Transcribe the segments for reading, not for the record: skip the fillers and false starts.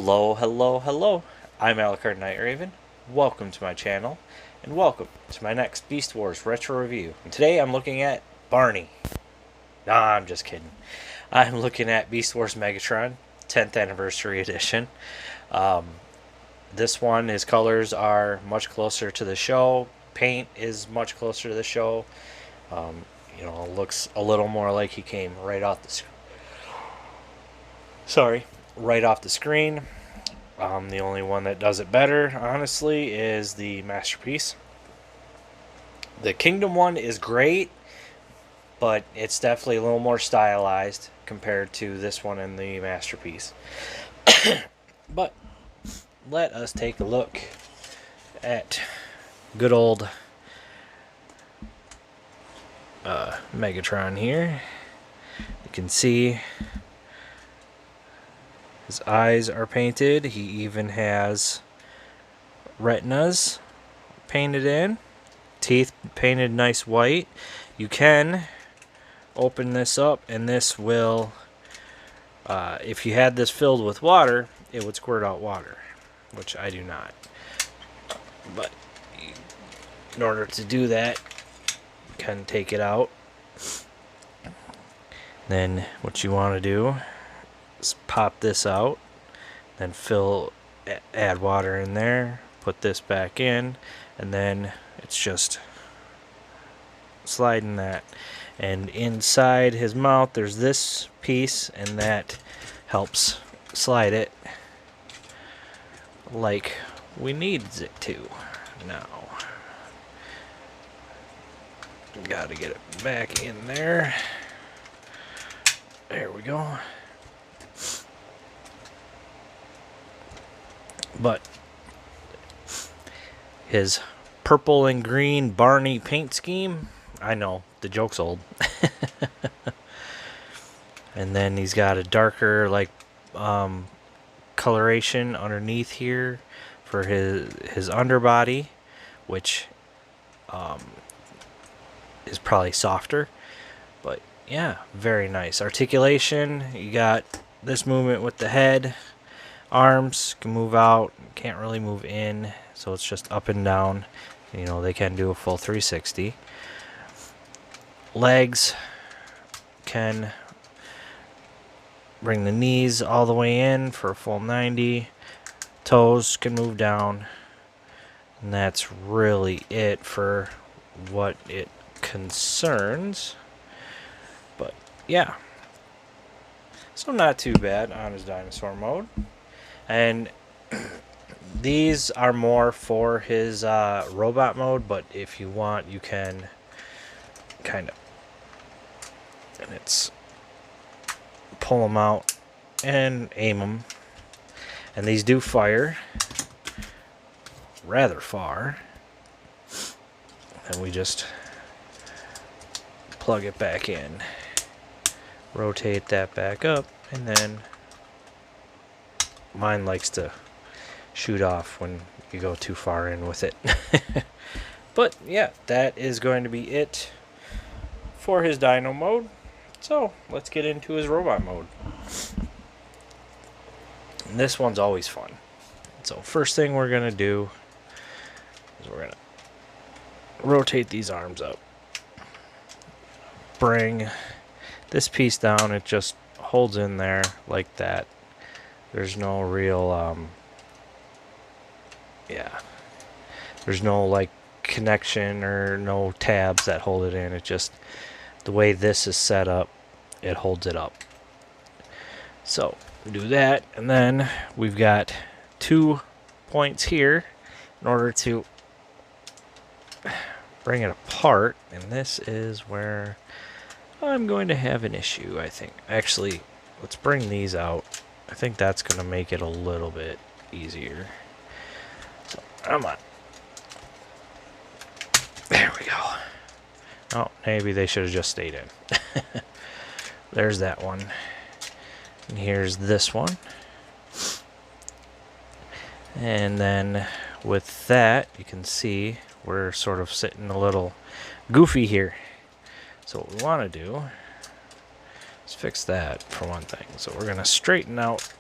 Hello, hello, hello. I'm Alucard Night Raven. Welcome to my channel, and welcome to my next Beast Wars retro review. And today I'm looking at Barney. Nah, I'm just kidding. I'm looking at Beast Wars Megatron 10th Anniversary Edition. This one, his colors are much closer to the show. Paint is much closer to the show. Looks a little more like he came right off the screen. Right off the screen. The only one that does it better, honestly, is the Masterpiece. The Kingdom one is great, but it's definitely a little more stylized compared to this one and the Masterpiece. But let us take a look at good old Megatron here. You can see his eyes are painted. He even has retinas painted in. Teeth painted nice white. You can open this up and this will, if you had this filled with water, it would squirt out water, which I do not. But in order to do that, you can take it out. Then what you want to do, pop this out, then add water in there, put this back in, and then it's just sliding that. And inside his mouth there's this piece, and that helps slide it like we needs it to. Now gotta get it back in there. There we go. But his purple and green Barney paint scheme, I know, the joke's old. And then he's got a darker coloration underneath here for his underbody, which is probably softer. But yeah, very nice. Articulation, you got this movement with the head. Arms can move out, can't really move in, so it's just up and down. You know, they can do a full 360. Legs can bring the knees all the way in for a full 90. Toes can move down. And that's really it for what it concerns. But yeah. So not too bad on his dinosaur mode. And these are more for his robot mode, but if you want, you can kind of, and it's pull them out and aim them. And these do fire rather far. And we just plug it back in, rotate that back up, and then mine likes to shoot off when you go too far in with it. But yeah, that is going to be it for his dino mode. So let's get into his robot mode. And this one's always fun. So first thing we're going to do is we're going to rotate these arms up. Bring this piece down. It just holds in there like that. There's no real, there's no connection or no tabs that hold it in. It just, the way this is set up, it holds it up. So do that, and then we've got 2 points here in order to bring it apart, and this is where I'm going to have an issue, I think. Actually, let's bring these out. I think that's going to make it a little bit easier. So, come on. There we go. Oh, maybe they should have just stayed in. There's that one. And here's this one. And then with that, you can see we're sort of sitting a little goofy here. So what we want to do is fix that for one thing. So we're going to straighten out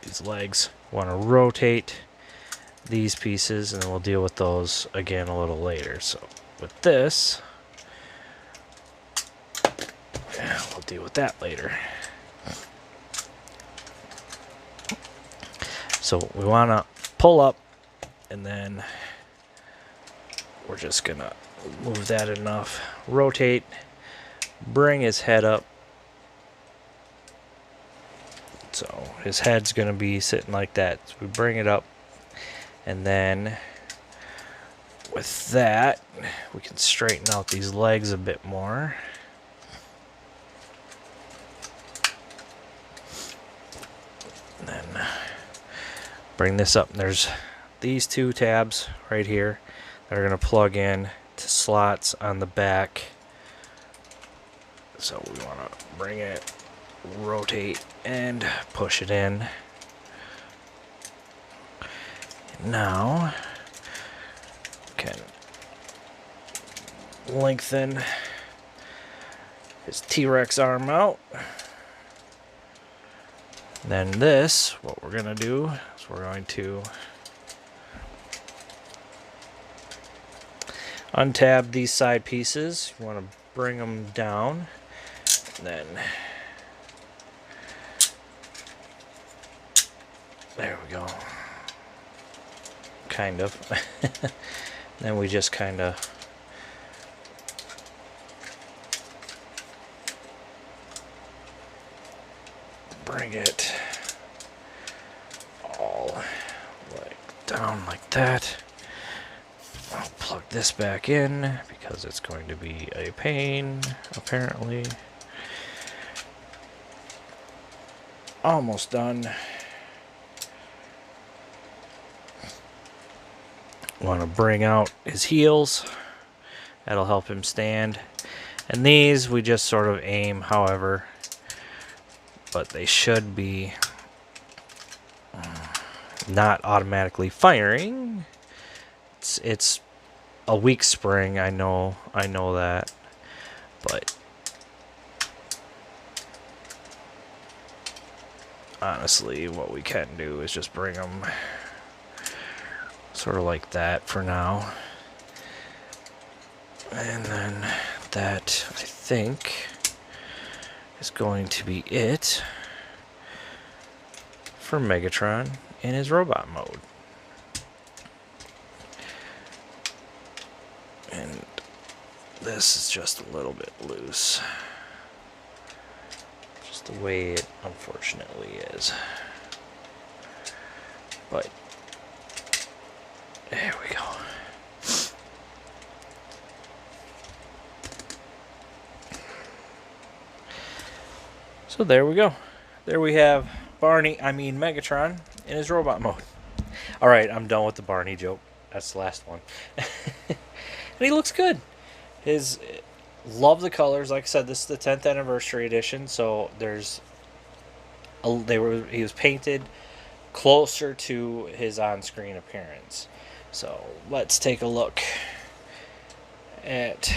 these legs. Want to rotate these pieces, and then we'll deal with those again a little later. So with this, we'll deal with that later. So we want to pull up, and then we're just going to move that enough. Rotate, bring his head up. So his head's going to be sitting like that. So we bring it up, and then with that, we can straighten out these legs a bit more. And then bring this up. There's these two tabs right here that are going to plug in to slots on the back. So we want to bring it, rotate, and push it in. Now can lengthen his T-Rex arm out. Then this, what we're going to do is we're going to untab these side pieces. You want to bring them down. And then there we go. Kind of. Then we just kind of bring it all like down like that. I'll plug this back in because it's going to be a pain, apparently. Almost done. Want to bring out his heels. That'll help him stand. And these we just sort of aim, however, but they should be not automatically firing. It's a weak spring, I know that, but honestly, what we can do is just bring them sort of like that for now. And then that, I think, is going to be it for Megatron in his robot mode. And this is just a little bit loose. Just the way it unfortunately is. But there we go. So there we go. There we have Megatron in his robot mode. Alright, I'm done with the Barney joke. That's the last one. And he looks good. Love the colors. Like I said, this is the 10th anniversary edition, so he was painted closer to his on-screen appearance. So let's take a look at.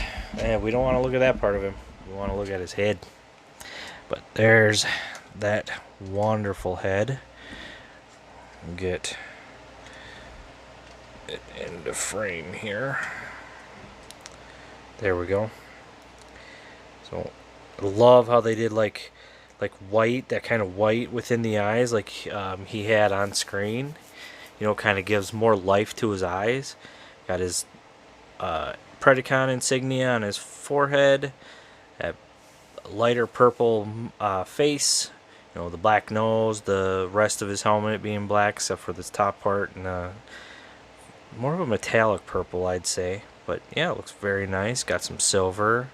We don't want to look at that part of him. We want to look at his head. But there's that wonderful head. Get it into frame here. There we go. So I love how they did like white, that kind of white within the eyes, like he had on screen. You know, kind of gives more life to his eyes. Got his Predacon insignia on his forehead. That lighter purple face. You know, the black nose. The rest of his helmet being black, except for this top part, and more of a metallic purple, I'd say. But yeah, it looks very nice. Got some silver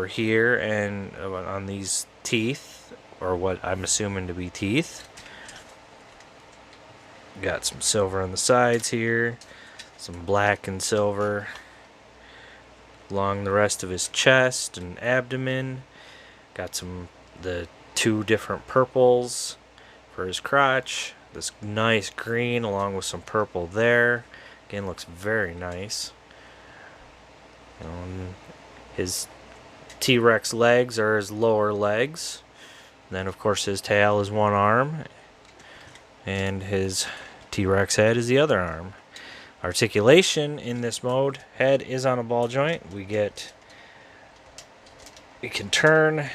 here, and on these teeth, or what I'm assuming to be teeth. Got some silver on the sides here, some black and silver along the rest of his chest and abdomen. Got the two different purples for his crotch. This nice green along with some purple there. Again, looks very nice. His T-Rex legs are his lower legs. And then, of course, his tail is one arm. and his T-Rex head is the other arm. Articulation in this mode, head is on a ball joint. It can turn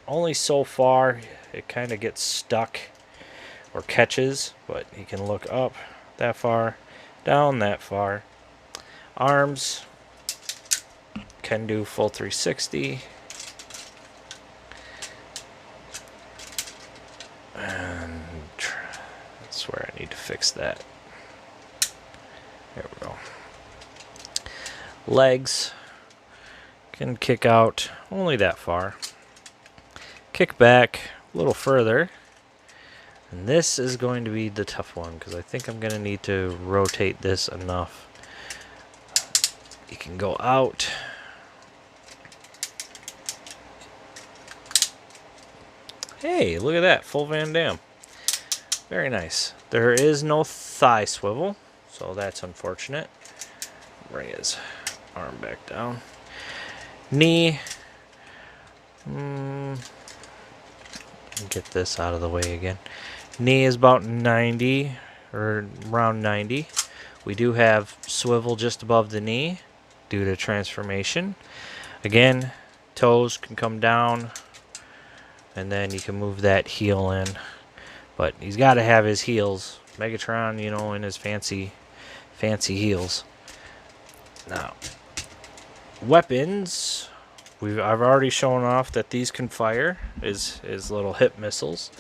only so far. It kind of gets stuck or catches, but he can look up that far, down that far. Arms can do full 360. And that's where I need to fix that. There we go. Legs can kick out only that far. Kick back a little further. And this is going to be the tough one because I think I'm going to need to rotate this enough. You can go out. Hey, look at that. Full Van Damme. Very nice. There is no thigh swivel, so that's unfortunate. Bring his arm back down. Knee. Get this out of the way again. Knee is about 90, or around 90. We do have swivel just above the knee due to transformation. Again, toes can come down, and then you can move that heel in. But he's got to have his heels. Megatron, you know, in his fancy heels. Now, weapons. I've already shown off that these can fire his little hip missiles.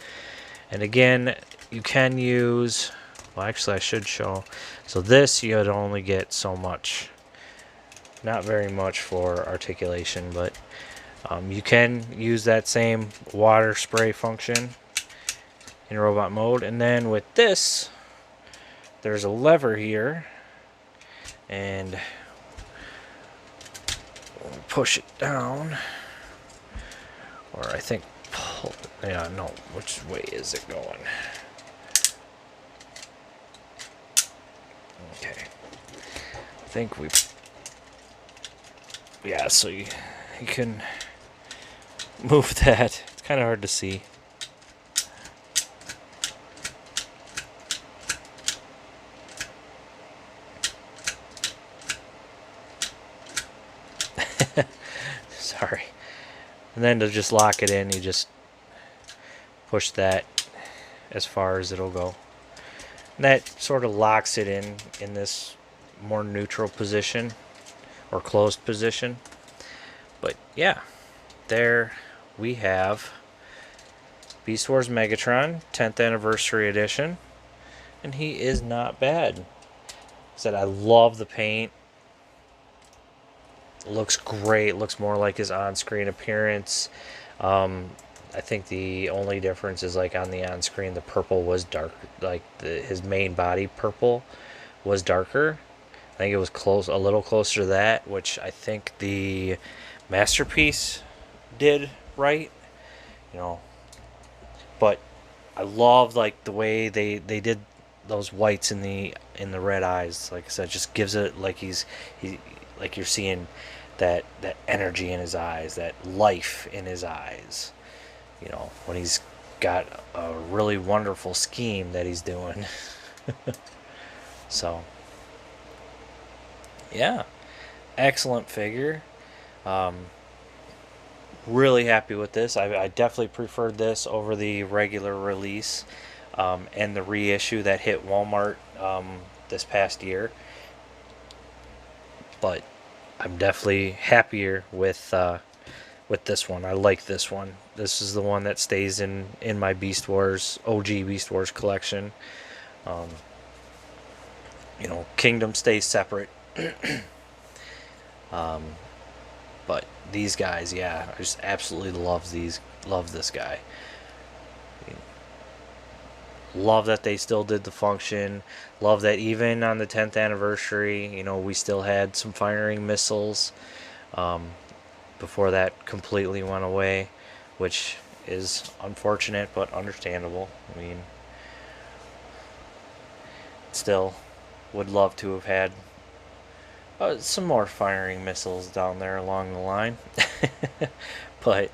And again, you can use, well, actually I should show. So this you'd only get so much. Not very much for articulation, but you can use that same water spray function in robot mode. And then with this, there's a lever here, and push it down, or I think pull, yeah, no, which way is it going? Okay, I think we, yeah, so you can move that. It's kind of hard to see. Sorry. And then to just lock it in, you just push that as far as it'll go. And that sort of locks it in this more neutral position or closed position. But yeah, there we have Beast Wars Megatron 10th Anniversary Edition, and he is not bad. Said I love the paint. Looks great. Looks more like his on-screen appearance. I think the only difference is like on the on-screen, the purple was dark. Like his main body purple was darker. I think it was a little closer to that, which I think the Masterpiece did right. You know, but I love like the way they did those whites in the red eyes. Like I said, just gives it like he like you're seeing that energy in his eyes, that life in his eyes. You know, when he's got a really wonderful scheme that he's doing. So, yeah, excellent figure. Really happy with this. I definitely preferred this over the regular release and the reissue that hit Walmart this past year. But I'm definitely happier with this one. I like this one. This is the one that stays in my Beast Wars, OG Beast Wars collection. You know, Kingdom stays separate. But these guys, yeah, I just absolutely love this guy. Love that they still did the function. Love that even on the 10th anniversary, you know, we still had some firing missiles before that completely went away, which is unfortunate but understandable. I mean, still would love to have had some more firing missiles down there along the line. But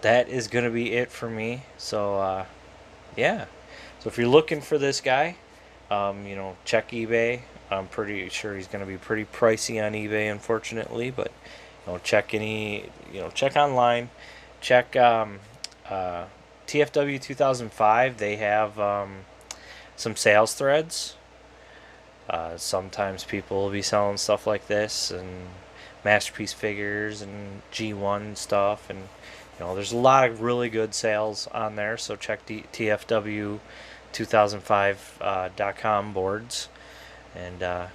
that is going to be it for me. So, yeah. So if you're looking for this guy, you know, check eBay. I'm pretty sure he's going to be pretty pricey on eBay, unfortunately. But you know, check online, check TFW 2005. They have some sales threads. Sometimes people will be selling stuff like this and masterpiece figures and G1 stuff, and you know, there's a lot of really good sales on there. So check TFW 2005.com boards, and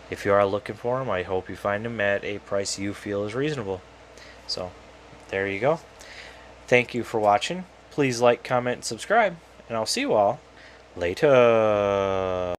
if you are looking for them, I hope you find them at a price you feel is reasonable. So there you go. Thank you for watching. Please like, comment, and subscribe, and I'll see you all later.